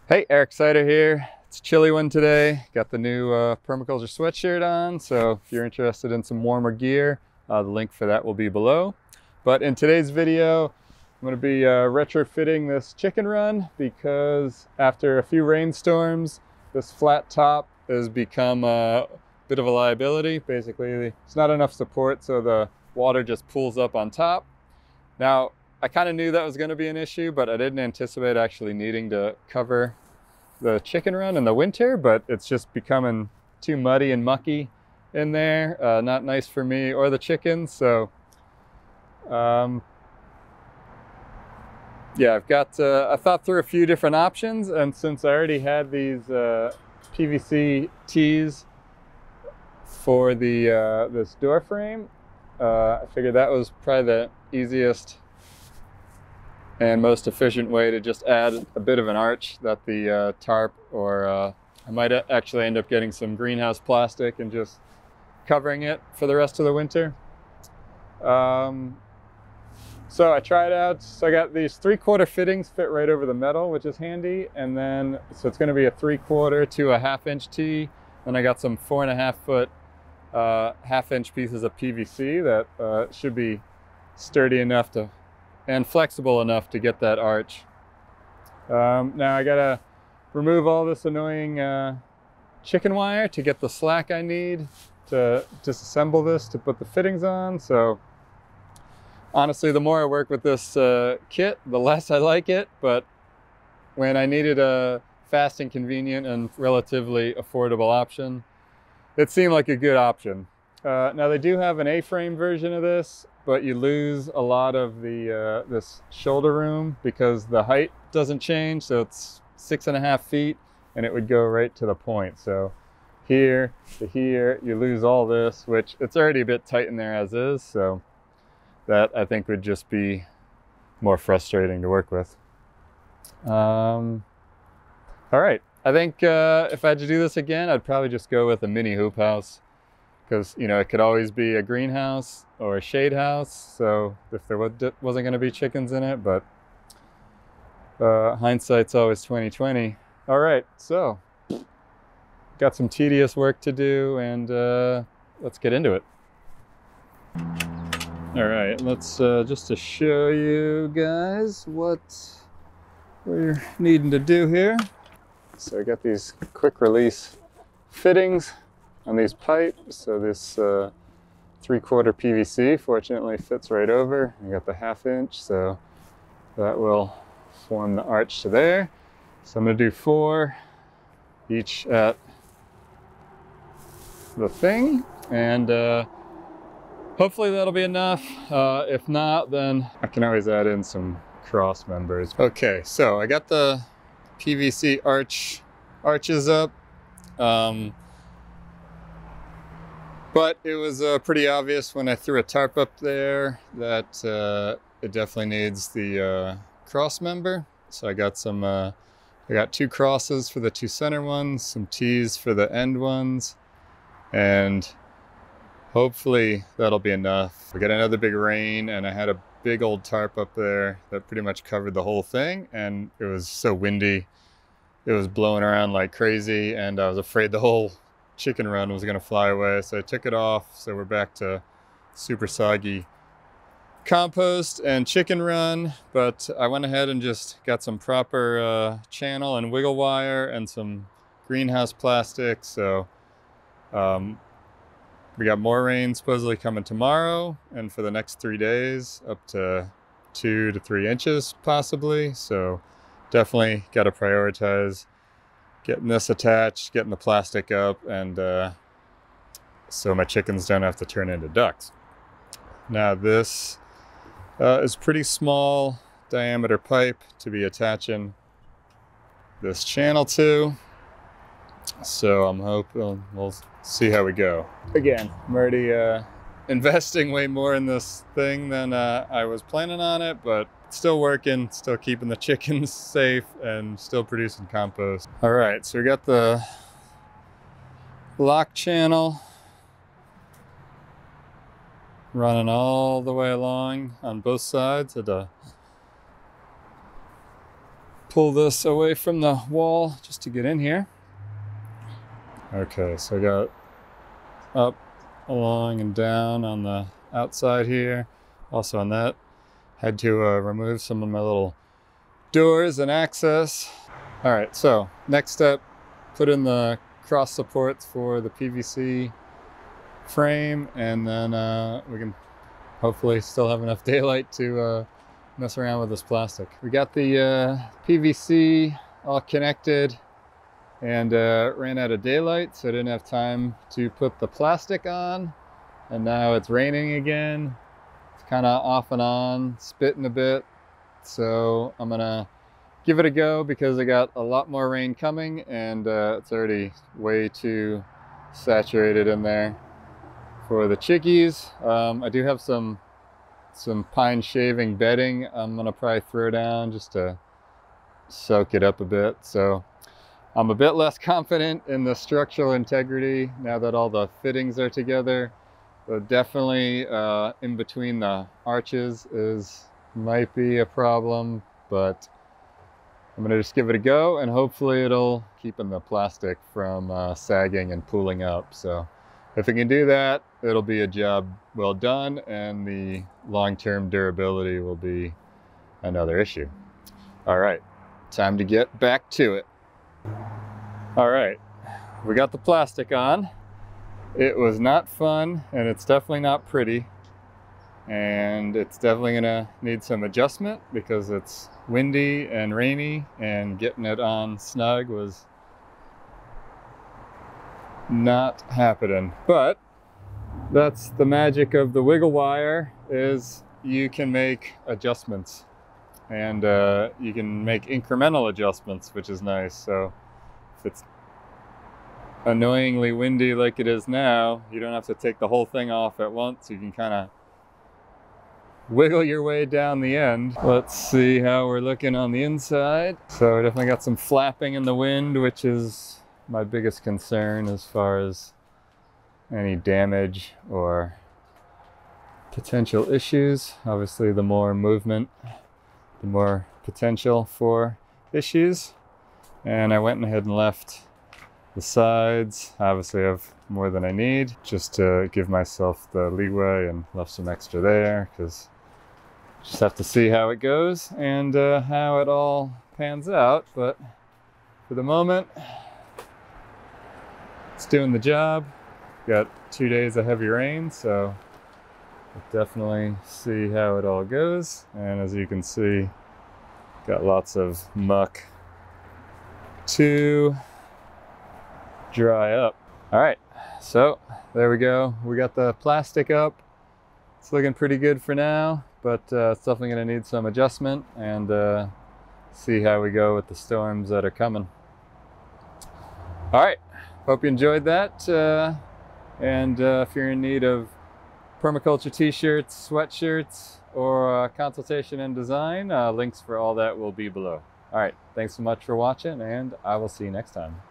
Hey, Eric Sider here. It's a chilly one today. Got the new Permaculture sweatshirt on, so if you're interested in some warmer gear, the link for that will be below. But in today's video, I'm going to be retrofitting this chicken run because after a few rainstorms, this flat top has become a bit of a liability. Basically, it's not enough support, so the water just pools up on top. Now, I kind of knew that was going to be an issue, but I didn't anticipate actually needing to cover the chicken run in the winter, but it's just becoming too muddy and mucky in there. Not nice for me or the chickens. So yeah, I thought through a few different options, and since I already had these PVC tees for the this door frame, I figured that was probably the easiest and most efficient way to just add a bit of an arch that the tarp, or I might actually end up getting some greenhouse plastic and just covering it for the rest of the winter. So I tried out, so I got these 3/4 fittings fit right over the metal, which is handy, and then so it's going to be a 3/4 to a 1/2 inch tee. Then I got some 4.5 foot 1/2 inch pieces of PVC that should be sturdy enough to and flexible enough to get that arch. Now I gotta remove all this annoying chicken wire to get the slack I need to disassemble this to put the fittings on. So honestly, the more I work with this kit, the less I like it, but when I needed a fast and convenient and relatively affordable option, it seemed like a good option. Now they do have an A-frame version of this, but you lose a lot of the this shoulder room because the height doesn't change. So it's 6.5 feet, and it would go right to the point. So here to here, you lose all this, which it's already a bit tight in there as is. So that I think would just be more frustrating to work with. All right, I think if I had to do this again, I'd probably just go with a mini hoop house, because it could always be a greenhouse or a shade house. So if there wasn't going to be chickens in it, but hindsight's always 20/20. All right, so got some tedious work to do, and let's get into it. All right, let's just to show you guys what we're needing to do here. So I got these quick release fittings on these pipes. So this 3/4 PVC fortunately fits right over. I got the 1/2 inch, so that will form the arch to there. So I'm going to do 4 each at the thing, and hopefully that'll be enough. If not, then I can always add in some cross members. Okay, so I got the PVC arches up. But it was pretty obvious when I threw a tarp up there that it definitely needs the cross member. So I got some, I got 2 crosses for the 2 center ones, some T's for the end ones, and hopefully that'll be enough. We got another big rain, and I had a big old tarp up there that pretty much covered the whole thing, and it was so windy. It was blowing around like crazy, and I was afraid the whole chicken run was gonna fly away, so I took it off. So we're back to super soggy compost and chicken run, but I went ahead and just got some proper channel and wiggle wire and some greenhouse plastic. So we got more rain supposedly coming tomorrow and for the next 3 days, up to 2 to 3 inches possibly. So definitely got to prioritize getting this attached, getting the plastic up, and so my chickens don't have to turn into ducks. Now this is pretty small diameter pipe to be attaching this channel to. So I'm hoping we'll see how we go. Again, I'm already investing way more in this thing than I was planning on it, but still working, still keeping the chickens safe, and still producing compost. All right, so we got the lock channel running all the way along on both sides of the pull this away from the wall just to get in here. Okay, so I got up, along, and down on the outside here. Also on that, had to remove some of my little doors and access. All right, so next step, put in the cross supports for the PVC frame, and then we can hopefully still have enough daylight to mess around with this plastic. We got the PVC all connected and ran out of daylight, so I didn't have time to put the plastic on. And now it's raining again. It's kind of off and on, spitting a bit. So I'm gonna give it a go because I got a lot more rain coming, and it's already way too saturated in there for the chickies. I do have some pine shaving bedding I'm gonna probably throw down just to soak it up a bit. So I'm a bit less confident in the structural integrity now that all the fittings are together. But definitely in between the arches might be a problem, but I'm gonna just give it a go, and hopefully it'll keep the plastic from sagging and pooling up. So if it can do that, it'll be a job well done, and the long-term durability will be another issue. All right, time to get back to it. All right, we got the plastic on. It was not fun, and it's definitely not pretty, and it's definitely gonna need some adjustment because it's windy and rainy, and getting it on snug was not happening. But that's the magic of the wiggle wire, is you can make adjustments, and you can make incremental adjustments, which is nice. So if it's annoyingly windy like it is now, you don't have to take the whole thing off at once. You can kind of wiggle your way down the end. Let's see how we're looking on the inside. So I definitely got some flapping in the wind, which is my biggest concern as far as any damage or potential issues. Obviously, the more movement, the more potential for issues. And I went ahead and left the sides. Obviously, I have more than I need, just to give myself the leeway, and left some extra there because just have to see how it goes and how it all pans out. But for the moment, it's doing the job. Got 2 days of heavy rain, so we'll definitely see how it all goes. And as you can see, got lots of muck to dry up. All right, so there we go. We got the plastic up. It's looking pretty good for now, but it's definitely gonna need some adjustment, and see how we go with the storms that are coming. All right, hope you enjoyed that. And if you're in need of permaculture t-shirts, sweatshirts, or consultation and design, links for all that will be below. All right, thanks so much for watching, and I will see you next time.